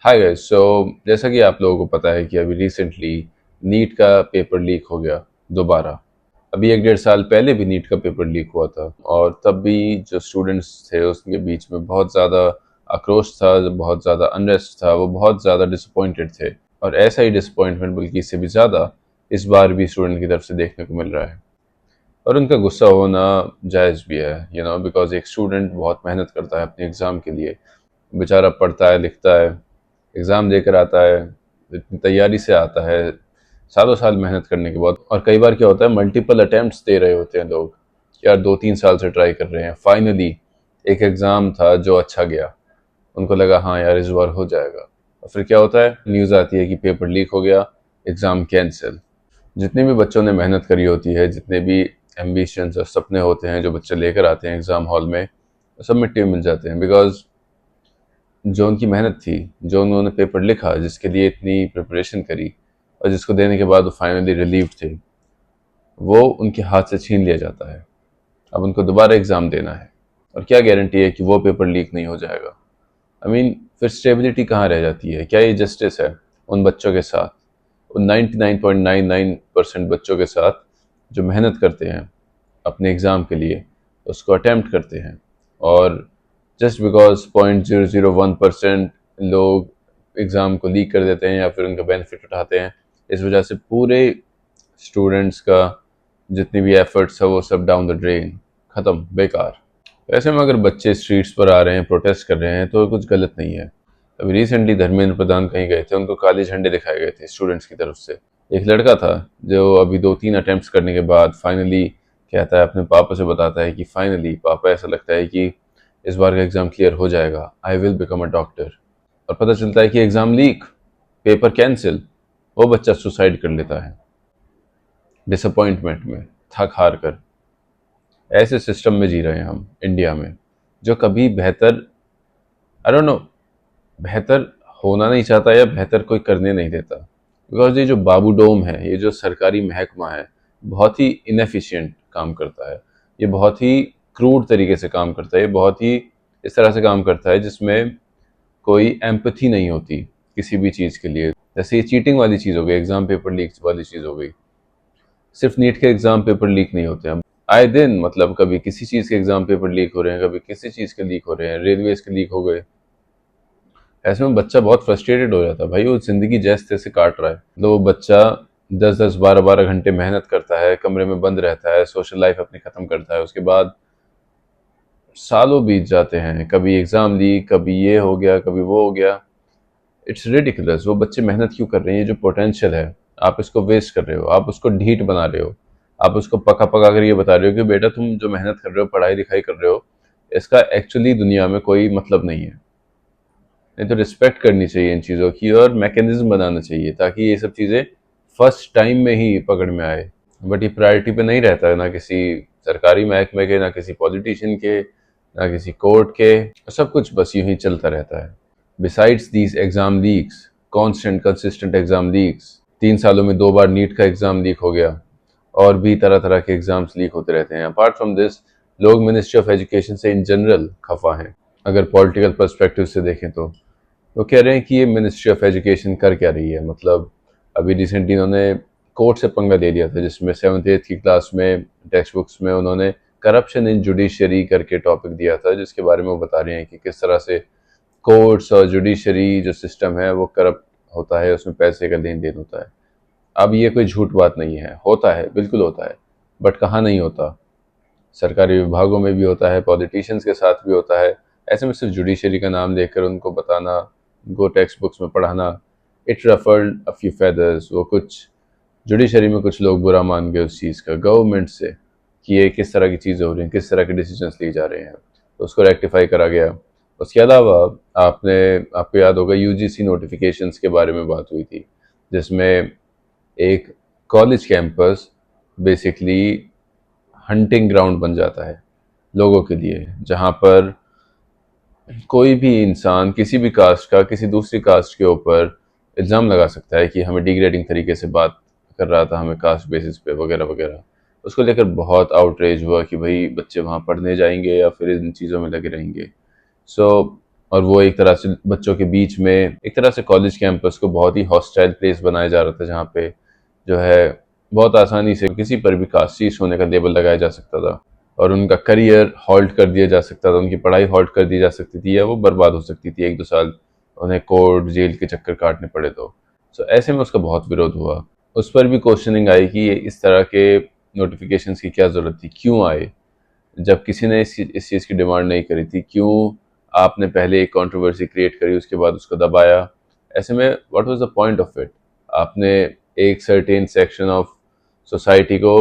Hi guys. जैसा कि आप लोगों को पता है कि अभी रिसेंटली नीट का पेपर लीक हो गया दोबारा। अभी एक डेढ़ साल पहले भी नीट का पेपर लीक हुआ था और तब भी जो स्टूडेंट्स थे उसके बीच में बहुत ज़्यादा आक्रोश था, बहुत ज़्यादा अनरेस्ट था, वो बहुत ज़्यादा डिसअपॉइंटेड थे। और ऐसा ही डिसअपॉइंटमेंट बल्कि इससे भी ज़्यादा इस बार भी स्टूडेंट की तरफ से देखने को मिल रहा है। और उनका गुस्सा होना जायज़ भी है, बिकॉज एक स्टूडेंट बहुत मेहनत करता है अपने एग्ज़ाम के लिए। बेचारा पढ़ता है, लिखता है, एग्ज़ाम देकर आता है, इतनी तैयारी से आता है, सालों साल मेहनत करने के बाद। और कई बार क्या होता है, मल्टीपल अटेम्प्ट्स दे रहे होते हैं लोग। यार 2-3 साल से ट्राई कर रहे हैं, फाइनली एक एग्ज़ाम था जो अच्छा गया, उनको लगा हाँ यार इस बार हो जाएगा। और फिर क्या होता है, न्यूज़ आती है कि पेपर लीक हो गया, एग्ज़ाम कैंसिल। जितने भी बच्चों ने मेहनत करी होती है, जितने भी एम्बिशंस और सपने होते हैं जो बच्चे लेकर आते हैं एग्ज़ाम हॉल में, वो सब मिट्टी में मिल जाते हैं। बिकॉज जो उनकी मेहनत थी, जो उन्होंने पेपर लिखा, जिसके लिए इतनी प्रिपरेशन करी और जिसको देने के बाद वो फाइनली रिलीव थे, वो उनके हाथ से छीन लिया जाता है। अब उनको दोबारा एग्ज़ाम देना है और क्या गारंटी है कि वो पेपर लीक नहीं हो जाएगा। फिर स्टेबिलिटी कहाँ रह जाती है? क्या ये जस्टिस है उन बच्चों के साथ, उन 99.99% बच्चों के साथ जो मेहनत करते हैं अपने एग्ज़ाम के लिए, उसको अटेम्प्ट करते हैं, और जस्ट बिकॉज 0.001% लोग एग्ज़ाम को लीक कर देते हैं या फिर उनका बेनिफिट उठाते हैं, इस वजह से पूरे स्टूडेंट्स का जितनी भी एफर्ट्स है वो सब डाउन द ड्रेन, ख़त्म, बेकार। ऐसे में अगर बच्चे स्ट्रीट्स पर आ रहे हैं, प्रोटेस्ट कर रहे हैं, तो कुछ गलत नहीं है। अभी रिसेंटली धर्मेंद्र प्रधान कहीं गए थे, उनको काले झंडे दिखाए गए थे स्टूडेंट्स की तरफ से। एक लड़का था जो अभी 2-3 अटेम्प्ट्स करने के बाद फाइनली कहता है, अपने पापा से बताता है कि फाइनली पापा ऐसा लगता है कि इस बार का एग्ज़ाम क्लियर हो जाएगा, I will become a doctor. और पता चलता है कि एग्ज़ाम लीक, पेपर कैंसिल। वो बच्चा सुसाइड कर लेता है डिसअपॉइंटमेंट में, थक हार कर। ऐसे सिस्टम में जी रहे हैं हम इंडिया में, जो कभी बेहतर, आई डोंट नो, बेहतर होना नहीं चाहता या बेहतर कोई करने नहीं देता। बिकॉज ये जो बाबू डोम है, ये जो सरकारी महकमा है, बहुत ही इनएफिशिएंट काम करता है। ये बहुत ही क्रूड तरीके से काम करता है। ये बहुत ही इस तरह से काम करता है जिसमें कोई एम्पथी नहीं होती किसी भी चीज़ के लिए। जैसे ये चीटिंग वाली चीज़ हो गई, एग्ज़ाम पेपर लीक वाली चीज़ हो गई। सिर्फ नीट के एग्ज़ाम पेपर लीक नहीं होते हैं आए दिन, मतलब कभी किसी चीज़ के एग्ज़ाम पेपर लीक हो रहे हैं, कभी किसी चीज़ के लीक हो रहे हैं, रेलवेज के लीक हो गए। ऐसे में बच्चा बहुत फ्रस्ट्रेटेड हो जाता है भाई, वो जिंदगी जैसे तैसे काट रहा है। तो वो बच्चा 10-10 12-12 घंटे मेहनत करता है, कमरे में बंद रहता है, सोशल लाइफ अपनी खत्म करता है, उसके बाद सालों बीत जाते हैं, कभी एग्जाम लीक, कभी ये हो गया, कभी वो हो गया। It's ridiculous. वो बच्चे मेहनत क्यों कर रहे हैं? ये जो पोटेंशियल है, आप इसको वेस्ट कर रहे हो, आप उसको ढीठ बना रहे हो, आप उसको पका पका कर ये बता रहे हो कि बेटा तुम जो मेहनत कर रहे हो, पढ़ाई लिखाई कर रहे हो, इसका एक्चुअली दुनिया में कोई मतलब नहीं है। नहीं तो रिस्पेक्ट करनी चाहिए इन चीज़ों की और मैकेनिज्म बनाना चाहिए ताकि ये सब चीज़ें फर्स्ट टाइम में ही पकड़ में आए। बट ये प्रायोरिटी पे नहीं रहता है, ना किसी सरकारी महकमे के, ना किसी पॉलिटिशियन के, ना किसी कोर्ट के। सब कुछ बस यूं ही चलता रहता है। Besides these exam leaks, constant consistent exam leaks, 3 सालों में 2 बार नीट का एग्जाम लीक हो गया, और भी तरह तरह के एग्जाम्स लीक होते रहते हैं। अपार्ट फ्रॉम दिस, लोग मिनिस्ट्री ऑफ एजुकेशन से इन जनरल खफा हैं। अगर पॉलिटिकल पर्सपेक्टिव से देखें तो वो कह रहे हैं कि ये मिनिस्ट्री ऑफ एजुकेशन कर क्या रही है। मतलब अभी रिसेंटली इन्होंने कोर्ट से पंगा ले लिया था, जिसमें 7th 8th की क्लास में टेक्स्ट बुक्स में उन्होंने करप्शन इन जुडिशरी करके टॉपिक दिया था, जिसके बारे में वो बता रहे हैं कि किस तरह से कोर्ट्स और जुडिशरी जो सिस्टम है वो करप्ट होता है, उसमें पैसे का लेन देन होता है। अब ये कोई झूठ बात नहीं है, होता है, बिल्कुल होता है। बट कहाँ नहीं होता? सरकारी विभागों में भी होता है, पॉलिटिशियंस के साथ भी होता है। ऐसे में सिर्फ जुडिशरी का नाम लेकर उनको बताना, उनको टेक्स्ट बुक्स में पढ़ाना, it ruffled a few feathers. वो कुछ जुडिशरी में कुछ लोग बुरा मान गए उस चीज़ का, गवर्नमेंट से, कि ये किस तरह की चीज़ें हो रही हैं, किस तरह के डिसीजंस लिए जा रहे हैं, तो उसको रेक्टिफाई करा गया। उसके अलावा आपको याद होगा यूजीसी नोटिफिकेशंस के बारे में बात हुई थी, जिसमें एक college campus basically hunting ground बन जाता है लोगों के लिए, जहाँ पर कोई भी इंसान किसी भी कास्ट का किसी दूसरी कास्ट के ऊपर इल्ज़ाम लगा सकता है कि हमें डिग्रेडिंग तरीके से बात कर रहा था, हमें कास्ट बेसिस पे वगैरह वगैरह। उसको लेकर बहुत आउटरेज हुआ कि भाई बच्चे वहाँ पढ़ने जाएंगे या फिर इन चीज़ों में लगे रहेंगे। सो और वो एक तरह से बच्चों के बीच में एक तरह से कॉलेज कैंपस को बहुत ही हॉस्टाइल प्लेस बनाया जा रहा था, जहाँ पे जो है बहुत आसानी से किसी पर भी कास्टिस्ट होने का लेबल लगाया जा सकता था और उनका करियर हॉल्ट कर दिया जा सकता था, उनकी पढ़ाई हॉल्ट कर दी जा सकती थी या वो बर्बाद हो सकती थी 1-2 साल उन्हें कोर्ट जेल के चक्कर काटने पड़े तो। सो ऐसे में उसका बहुत विरोध हुआ। उस पर भी क्वेश्चनिंग आई कि इस तरह के नोटिफिकेशंस की क्या ज़रूरत थी, क्यों आए, जब किसी ने इस चीज़ की डिमांड नहीं करी थी, क्यों आपने पहले एक कंट्रोवर्सी क्रिएट करी उसके बाद उसको दबाया। ऐसे में what was the point of it? आपने एक सर्टेन सेक्शन ऑफ सोसाइटी को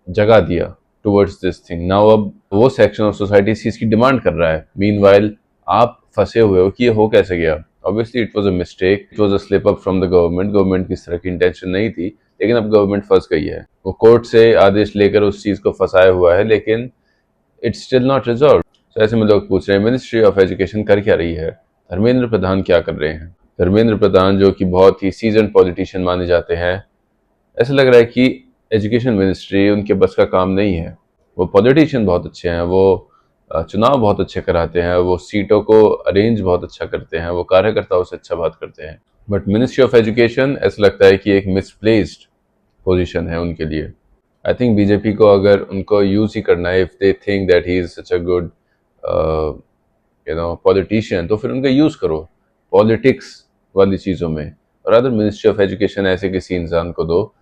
जगह दिया टुवर्ड्स दिस थिंग। नाउ अब वो सेक्शन ऑफ सोसाइटी इस चीज़ की डिमांड कर रहा है, मीनवाइल आप फंसे हुए हो कि ये हो कैसे गया। Obviously it was a mistake, it was a slip up from the government. Government की इस तरह की इंटेंशन नहीं थी, लेकिन अब गवर्नमेंट फंस गई है। वो कोर्ट से आदेश लेकर उस चीज़ को फंसाया हुआ है, लेकिन इट्स स्टिल नॉट रिजॉल्व। तो ऐसे में लोग पूछ रहे हैं मिनिस्ट्री ऑफ एजुकेशन कर क्या रही है, धर्मेंद्र प्रधान क्या कर रहे हैं। धर्मेंद्र प्रधान जो कि बहुत ही सीजन पॉलिटिशियन माने जाते हैं, ऐसा लग रहा है कि एजुकेशन मिनिस्ट्री उनके बस का काम नहीं है। वो पॉलिटिशियन बहुत अच्छे हैं, वो चुनाव बहुत अच्छे कराते हैं, वो सीटों को अरेंज बहुत अच्छा करते हैं, वो कार्यकर्ताओं से अच्छा बात करते हैं, बट मिनिस्ट्री ऑफ एजुकेशन ऐसा लगता है कि एक मिसप्लेस्ड पोजीशन है उनके लिए। आई थिंक बीजेपी को अगर उनको यूज ही करना है, if they think that he is such a good politician, तो फिर उनका यूज करो पॉलिटिक्स वाली चीज़ों में, और अदर मिनिस्ट्री ऑफ एजुकेशन ऐसे किसी इंसान को दो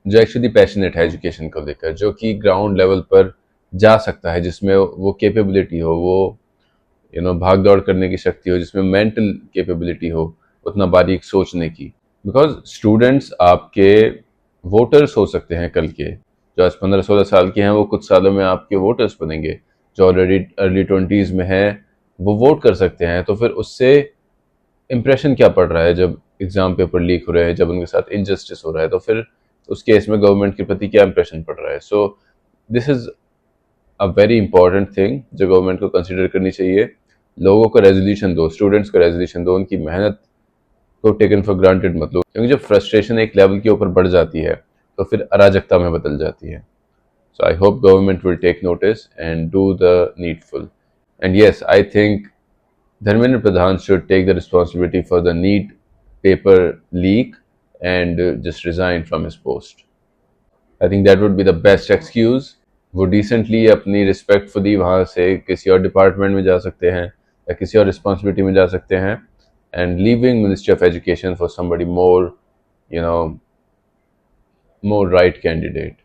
जो एक्चुअली पैशनेट है एजुकेशन को लेकर, जो कि ग्राउंड लेवल पर जा सकता है, जिसमें वो कैपेबिलिटी हो, वो भाग दौड़ करने की शक्ति हो, जिसमें मेंटल कैपेबिलिटी हो उतना बारीक सोचने की। बिकॉज स्टूडेंट्स आपके वोटर्स हो सकते हैं कल के, जो आज 15-16 साल के हैं वो कुछ सालों में आपके वोटर्स बनेंगे। जो ऑलरेडी अर्ली 20s में हैं वो वोट कर सकते हैं, तो फिर उससे इम्प्रेशन क्या पड़ रहा है जब एग्जाम पेपर लीक हो रहे हैं, जब उनके साथ इनजस्टिस हो रहा है, तो फिर उस केस में गवर्नमेंट के प्रति क्या इम्प्रेशन पड़ रहा है। So this is a very important thing जो गवर्नमेंट को कंसिडर करनी चाहिए। लोगों को रेजोल्यूशन दो, स्टूडेंट्स को रेजोल्यूशन दो, उनकी मेहनत को टेकन फॉर ग्रांटेड मत लो, क्योंकि जब फ्रस्ट्रेशन एक लेवल के ऊपर बढ़ जाती है तो फिर अराजकता में बदल जाती है। So I hope government will take notice and do the needful. And yes, I think Dharmendra Pradhan should take the responsibility for the NEET paper leak and just resign from his post. I think that would be the best excuse. वो decently अपनी respectfully वहाँ से किसी और department में जा सकते हैं या किसी और रिस्पॉन्सिबिलिटी में जा सकते हैं, and leaving ministry of education for somebody more, more right candidate.